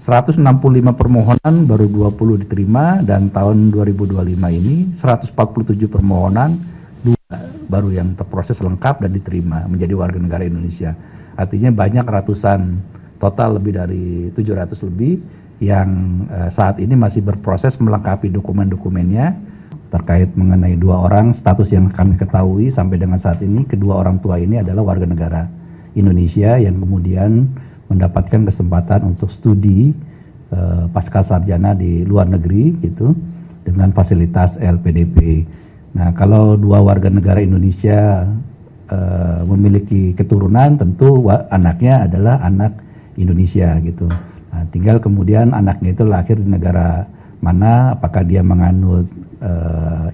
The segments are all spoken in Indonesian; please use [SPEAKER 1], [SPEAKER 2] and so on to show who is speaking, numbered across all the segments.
[SPEAKER 1] 165 permohonan baru 20 diterima, dan tahun 2025 ini 147 permohonan baru yang terproses lengkap dan diterima menjadi warga negara Indonesia. Artinya banyak ratusan, total lebih dari 700 lebih yang saat ini masih berproses melengkapi dokumen-dokumennya terkait mengenai 2 orang status yang kami ketahui sampai dengan saat ini. Kedua orang tua ini adalah warga negara Indonesia yang kemudian mendapatkan kesempatan untuk studi pasca sarjana di luar negeri gitu dengan fasilitas LPDP. Nah, kalau 2 warga negara Indonesia memiliki keturunan, tentu anaknya adalah anak Indonesia gitu. Nah, tinggal kemudian anaknya itu lahir di negara mana, apakah dia menganut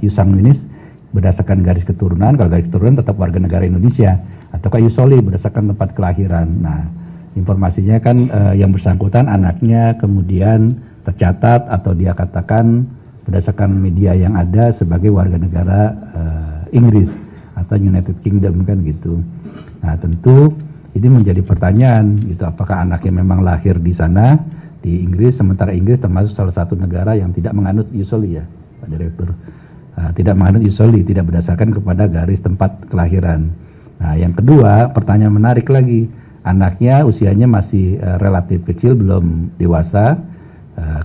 [SPEAKER 1] ius sanguinis berdasarkan garis keturunan, kalau garis keturunan tetap warga negara Indonesia, ataukah ius soli berdasarkan tempat kelahiran. Nah, informasinya kan yang bersangkutan anaknya kemudian tercatat atau dia katakan berdasarkan media yang ada sebagai warga negara Inggris atau United Kingdom kan gitu. Nah, tentu ini menjadi pertanyaan gitu, apakah anaknya memang lahir di sana di Inggris, sementara Inggris termasuk salah satu negara yang tidak menganut ius soli ya, Pak Direktur. Tidak menganut ius soli, tidak berdasarkan kepada garis tempat kelahiran. Nah, yang kedua, pertanyaan menarik lagi. Anaknya usianya masih relatif kecil, belum dewasa.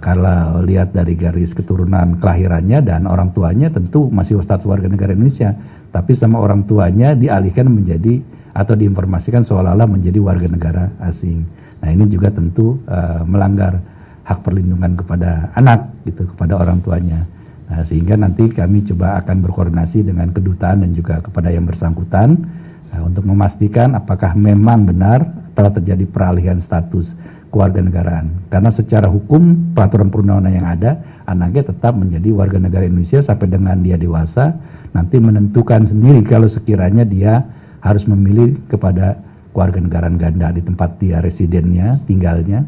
[SPEAKER 1] Kalau lihat dari garis keturunan kelahirannya dan orang tuanya tentu masih status warga negara Indonesia, tapi sama orang tuanya dialihkan menjadi atau diinformasikan seolah-olah menjadi warga negara asing. Nah, ini juga tentu melanggar hak perlindungan kepada anak gitu, kepada orang tuanya. Nah, sehingga nanti kami coba akan berkoordinasi dengan kedutaan dan juga kepada yang bersangkutan untuk memastikan apakah memang benar telah terjadi peralihan status kewarganegaraan. Karena secara hukum peraturan perundang-undangan yang ada, anaknya tetap menjadi warga negara Indonesia sampai dengan dia dewasa, nanti menentukan sendiri kalau sekiranya dia harus memilih kepada kewarganegaraan ganda di tempat dia residennya, tinggalnya.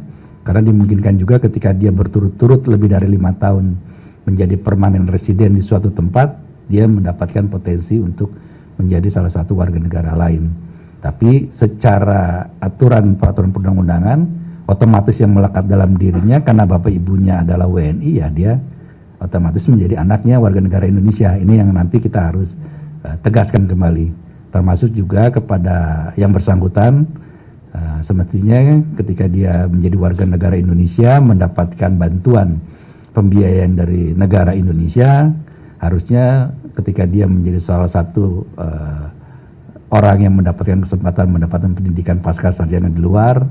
[SPEAKER 1] Karena dimungkinkan juga ketika dia berturut-turut lebih dari 5 tahun menjadi permanen residen di suatu tempat, dia mendapatkan potensi untuk menjadi salah satu warga negara lain. Tapi secara aturan peraturan perundang-undangan, otomatis yang melekat dalam dirinya karena bapak ibunya adalah WNI, ya dia otomatis menjadi anaknya warga negara Indonesia. Ini yang nanti kita harus tegaskan kembali. Termasuk juga kepada yang bersangkutan, semestinya ketika dia menjadi warga negara Indonesia mendapatkan bantuan pembiayaan dari negara Indonesia, harusnya ketika dia menjadi salah satu orang yang mendapatkan kesempatan mendapatkan pendidikan pasca sarjana di luar,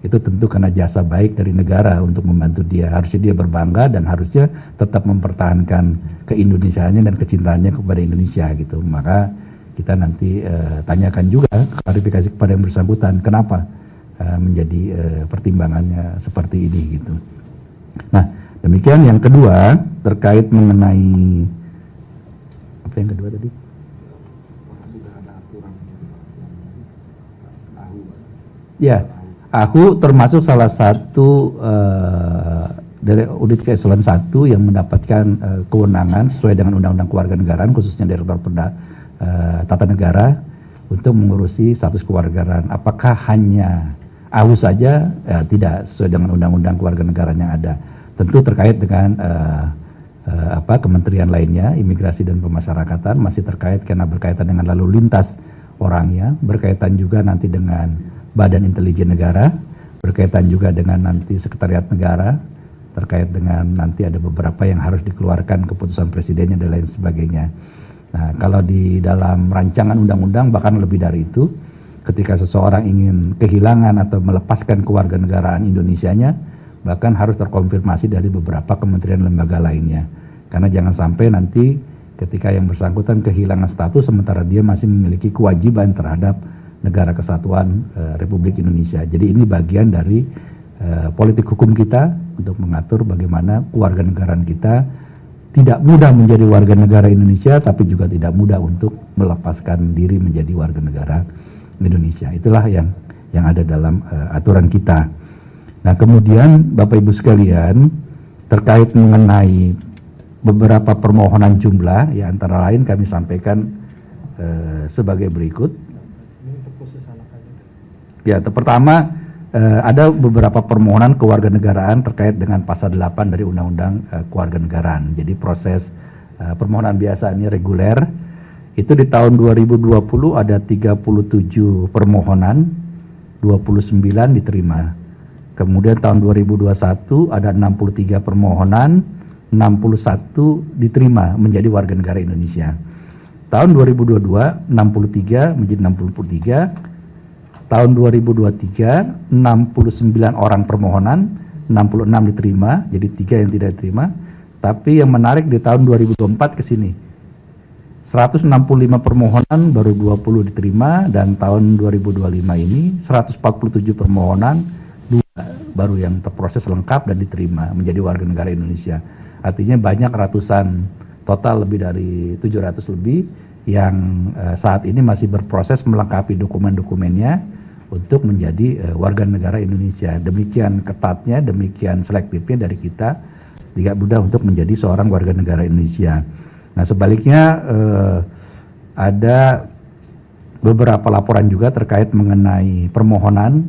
[SPEAKER 1] itu tentu karena jasa baik dari negara untuk membantu dia. Harusnya dia berbangga dan harusnya tetap mempertahankan keindonesiaannya dan kecintaannya kepada Indonesia gitu. Maka kita nanti tanyakan juga klarifikasi kepada yang bersangkutan kenapa menjadi pertimbangannya seperti ini gitu. Nah, demikian. Yang kedua terkait mengenai apa yang kedua tadi? Ya, aku termasuk salah satu dari Unit Keeselon 1 yang mendapatkan kewenangan sesuai dengan Undang-Undang Kewarganegaraan, khususnya Direktorat Tata Negara, untuk mengurusi status kewarganegaraan. Apakah hanya AHU saja? Tidak, sesuai dengan Undang-Undang Kewarganegaraan yang ada. Tentu terkait dengan kementerian lainnya, imigrasi dan pemasyarakatan, masih terkait karena berkaitan dengan lalu lintas orangnya, berkaitan juga nanti dengan Badan Intelijen Negara, berkaitan juga dengan nanti Sekretariat Negara, terkait dengan nanti ada beberapa yang harus dikeluarkan keputusan presidennya dan lain sebagainya. Nah, kalau di dalam rancangan undang-undang bahkan lebih dari itu, ketika seseorang ingin kehilangan atau melepaskan kewarganegaraan Indonesianya, bahkan harus terkonfirmasi dari beberapa kementerian lembaga lainnya. Karena jangan sampai nanti ketika yang bersangkutan kehilangan status sementara dia masih memiliki kewajiban terhadap negara kesatuan Republik Indonesia. Jadi ini bagian dari politik hukum kita untuk mengatur bagaimana kewarganegaraan kita tidak mudah menjadi warga negara Indonesia, tapi juga tidak mudah untuk melepaskan diri menjadi warga negara Indonesia. Itulah yang ada dalam aturan kita. Nah, kemudian Bapak Ibu sekalian, terkait mengenai beberapa permohonan jumlah, ya antara lain kami sampaikan sebagai berikut. Ya, pertama Ada beberapa permohonan kewarganegaraan terkait dengan pasal 8 dari Undang-Undang Kewarganegaraan. Jadi proses permohonan biasa ini reguler. Itu di tahun 2020 ada 37 permohonan, 29 diterima. Kemudian tahun 2021 ada 63 permohonan, 61 diterima menjadi warga negara Indonesia. Tahun 2022 63 menjadi 63. Tahun 2023 69 orang permohonan, 66 diterima, jadi 3 yang tidak diterima. Tapi yang menarik di tahun 2024 ke sini 165 permohonan baru 20 diterima, dan tahun 2025 ini 147 permohonan, 2 baru yang terproses lengkap dan diterima menjadi warga negara Indonesia. Artinya banyak ratusan, total lebih dari 700 lebih yang saat ini masih berproses melengkapi dokumen-dokumennya untuk menjadi warga negara Indonesia. Demikian ketatnya, demikian selektifnya dari kita, tidak mudah untuk menjadi seorang warga negara Indonesia. Nah, sebaliknya ada beberapa laporan juga terkait mengenai permohonan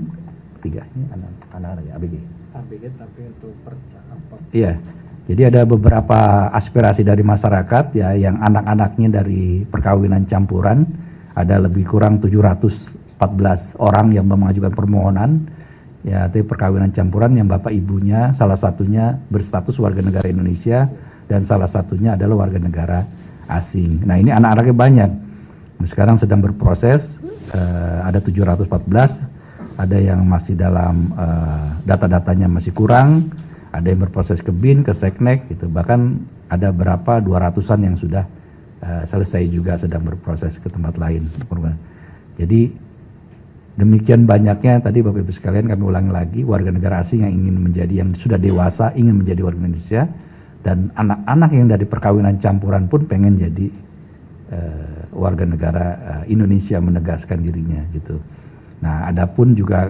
[SPEAKER 1] ini anak-anak ABG. ABG tapi untuk apa? Iya. Jadi ada beberapa aspirasi dari masyarakat ya, yang anak-anaknya dari perkawinan campuran, ada lebih kurang 714 orang yang mengajukan permohonan ya, itu perkawinan campuran yang bapak ibunya salah satunya berstatus warga negara Indonesia dan salah satunya adalah warga negara asing. Nah, ini anak-anaknya banyak. Sekarang sedang berproses, ada 714, ada yang masih dalam data-datanya masih kurang, ada yang berproses ke BIN, ke Seknek, gitu. Bahkan ada berapa 200-an yang sudah selesai juga sedang berproses ke tempat lain. Jadi demikian banyaknya tadi Bapak Ibu sekalian, kami ulangi lagi, warga negara asing yang ingin menjadi, yang sudah dewasa ingin menjadi warga Indonesia, dan anak-anak yang dari perkawinan campuran pun pengen jadi warga negara Indonesia, menegaskan dirinya gitu. Nah, adapun juga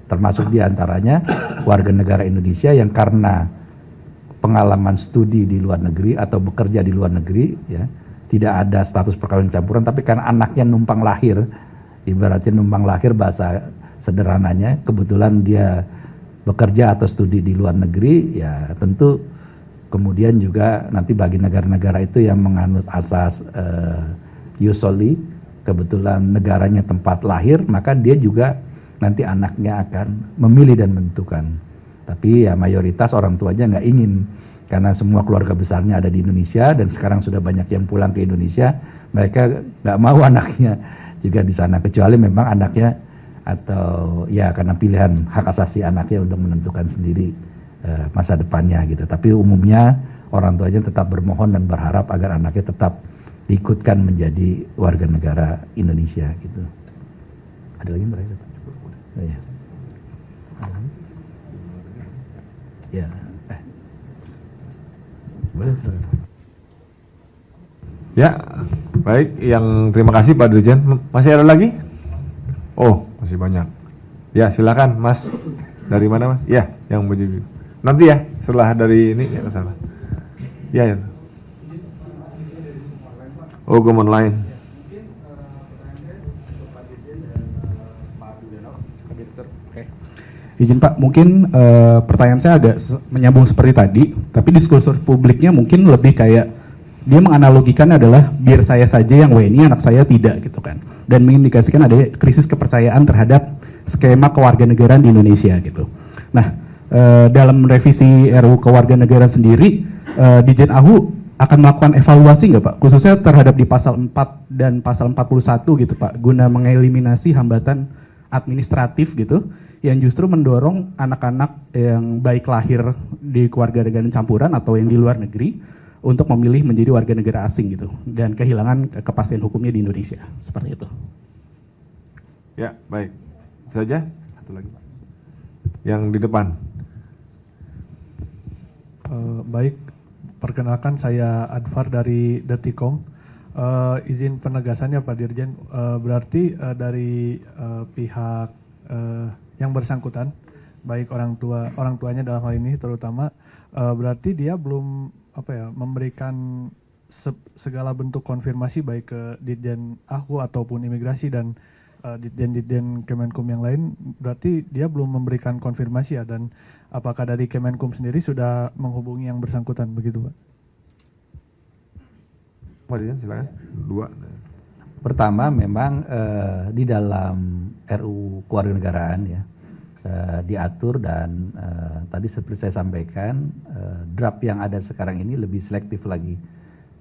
[SPEAKER 1] termasuk diantaranya warga negara Indonesia yang karena pengalaman studi di luar negeri atau bekerja di luar negeri ya, tidak ada status perkawinan campuran, tapi karena anaknya numpang lahir, ibaratnya numpang lahir bahasa sederhananya, kebetulan dia bekerja atau studi di luar negeri, ya tentu kemudian juga nanti bagi negara-negara itu yang menganut asas ius soli, kebetulan negaranya tempat lahir, maka dia juga nanti anaknya akan memilih dan menentukan. Tapi ya mayoritas orang tuanya nggak ingin, karena semua keluarga besarnya ada di Indonesia dan sekarang sudah banyak yang pulang ke Indonesia, mereka nggak mau anaknya juga di sana, kecuali memang anaknya atau ya karena pilihan hak asasi anaknya untuk menentukan sendiri masa depannya gitu. Tapi umumnya orang tuanya tetap bermohon dan berharap agar anaknya tetap diikutkan menjadi warga negara Indonesia gitu. Ada lagi mereka? Oh, ya. Ya.
[SPEAKER 2] Ya, baik. Yang terima kasih Pak Dirjen. Masih ada lagi? Oh, masih banyak. Ya, silakan Mas. Dari mana Mas? Ya, yang baju. Nanti ya, setelah dari ini ya ke sana. Ya, ya. Oh, game online.
[SPEAKER 3] Izin Pak, mungkin pertanyaan saya agak menyambung seperti tadi, tapi diskursus publiknya mungkin lebih kayak dia menganalogikan adalah biar saya saja yang WNI, anak saya tidak gitu kan, dan mengindikasikan ada krisis kepercayaan terhadap skema kewarganegaraan di Indonesia gitu. Nah, dalam revisi RUU Kewarganegaraan sendiri, Ditjen AHU akan melakukan evaluasi nggak Pak, khususnya terhadap di pasal 4 dan pasal 41 gitu Pak, guna mengeliminasi hambatan administratif gitu, yang justru mendorong anak-anak yang baik lahir di kewarganegaraan campuran atau yang di luar negeri untuk memilih menjadi warga negara asing gitu, dan kehilangan kepastian hukumnya di Indonesia, seperti itu.
[SPEAKER 2] Ya, baik. Saja, satu lagi Pak. Yang di depan.
[SPEAKER 4] Baik, perkenalkan saya Adfar dari Detikom. Izin penegasannya Pak Dirjen, berarti dari pihak yang bersangkutan, baik orang tuanya dalam hal ini terutama, berarti dia belum memberikan segala bentuk konfirmasi baik ke Ditjen AHU ataupun imigrasi, dan Ditjen Kemenkum yang lain, berarti dia belum memberikan konfirmasi ya, dan apakah dari Kemenkum sendiri sudah menghubungi yang bersangkutan begitu Pak?
[SPEAKER 2] Pak Dirjen silakan. Dua.
[SPEAKER 1] Pertama, memang di dalam RUU Kewarganegaraan ya diatur dan tadi seperti saya sampaikan draft yang ada sekarang ini lebih selektif lagi.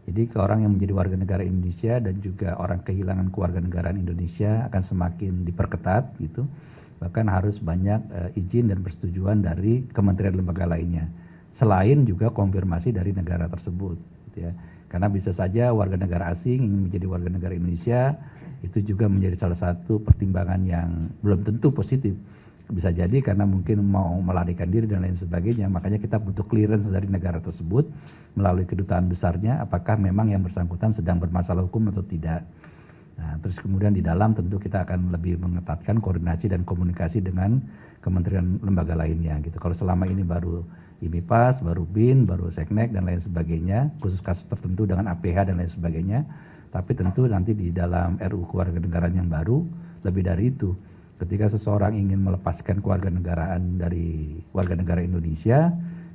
[SPEAKER 1] Jadi ke orang yang menjadi warga negara Indonesia dan juga orang kehilangan kewarganegaraan Indonesia akan semakin diperketat gitu. Bahkan harus banyak izin dan persetujuan dari kementerian lembaga lainnya. Selain juga konfirmasi dari negara tersebut gitu ya. Karena bisa saja warga negara asing ingin menjadi warga negara Indonesia, itu juga menjadi salah satu pertimbangan yang belum tentu positif. Bisa jadi karena mungkin mau melarikan diri dan lain sebagainya, makanya kita butuh clearance dari negara tersebut melalui kedutaan besarnya, apakah memang yang bersangkutan sedang bermasalah hukum atau tidak. Nah, terus kemudian di dalam tentu kita akan lebih mengetatkan koordinasi dan komunikasi dengan kementerian lembaga lainnya gitu. Kalau selama ini baru IMIPAS, baru BIN, baru Seknek dan lain sebagainya, khusus kasus tertentu dengan APH dan lain sebagainya, tapi tentu nanti di dalam RUU Kewarganegaraan yang baru lebih dari itu. Ketika seseorang ingin melepaskan kewarganegaraan dari warga negara Indonesia,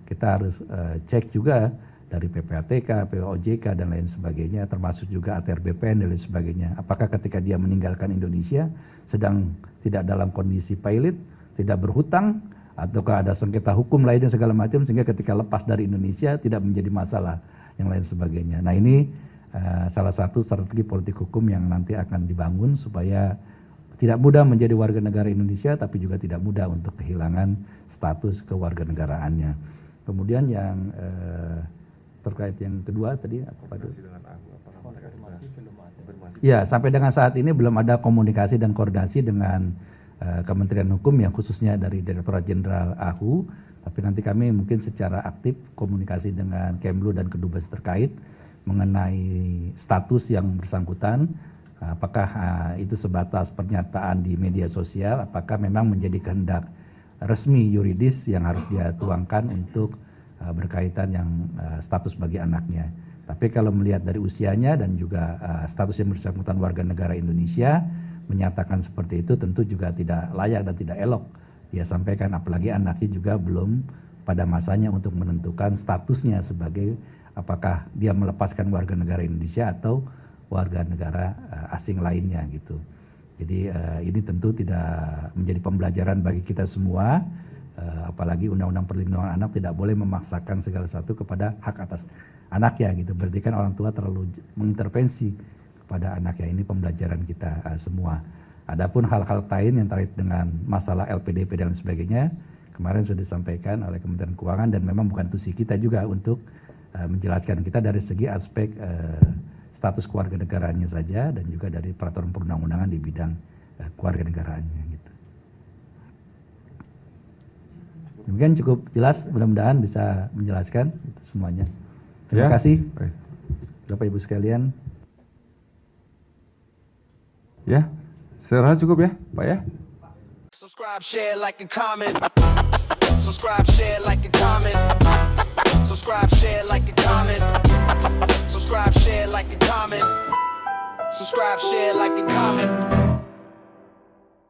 [SPEAKER 1] kita harus cek juga dari PPATK, POJK dan lain sebagainya, termasuk juga ATR BPN dan lain sebagainya. Apakah ketika dia meninggalkan Indonesia sedang tidak dalam kondisi pilot, tidak berhutang, ataukah ada sengketa hukum lain dan segala macam sehingga ketika lepas dari Indonesia tidak menjadi masalah yang lain sebagainya. Nah ini salah satu strategi politik hukum yang nanti akan dibangun supaya tidak mudah menjadi warga negara Indonesia, tapi juga tidak mudah untuk kehilangan status kewarganegaraannya. Kemudian yang terkait yang kedua tadi apa itu? Ya, sampai dengan saat ini belum ada komunikasi dan koordinasi dengan Kementerian Hukum yang khususnya dari Direktorat Jenderal AHU, tapi nanti kami mungkin secara aktif komunikasi dengan Kemlu dan Kedubes terkait mengenai status yang bersangkutan. Apakah itu sebatas pernyataan di media sosial, apakah memang menjadi kehendak resmi yuridis yang harus dia tuangkan untuk berkaitan yang status bagi anaknya. Tapi kalau melihat dari usianya dan juga status yang bersangkutan warga negara Indonesia, menyatakan seperti itu tentu juga tidak layak dan tidak elok dia sampaikan, apalagi anaknya juga belum pada masanya untuk menentukan statusnya sebagai apakah dia melepaskan warga negara Indonesia atau warga negara asing lainnya gitu. Jadi ini tentu tidak menjadi pembelajaran bagi kita semua, apalagi Undang-Undang Perlindungan Anak tidak boleh memaksakan segala sesuatu kepada hak atas anaknya gitu. Berarti kan orang tua terlalu mengintervensi kepada anaknya. Ini pembelajaran kita semua. Adapun hal-hal lain yang terkait dengan masalah LPDP dan sebagainya, kemarin sudah disampaikan oleh Kementerian Keuangan dan memang bukan tusi kita juga untuk menjelaskan. Kita dari segi aspek status kewarganegaraannya saja dan juga dari peraturan perundang-undangan di bidang kewarganegaraannya gitu. Demikian cukup jelas, mudah-mudahan bisa menjelaskan itu semuanya. Terima kasih Bapak Ibu sekalian.
[SPEAKER 2] Ya, saya rasa cukup ya, Pak ya.
[SPEAKER 5] Subscribe, share, like, and comment. Subscribe, share, like, and comment. Subscribe, share, like, and comment. Subscribe, share, like, and comment. Subscribe, share, like, and comment.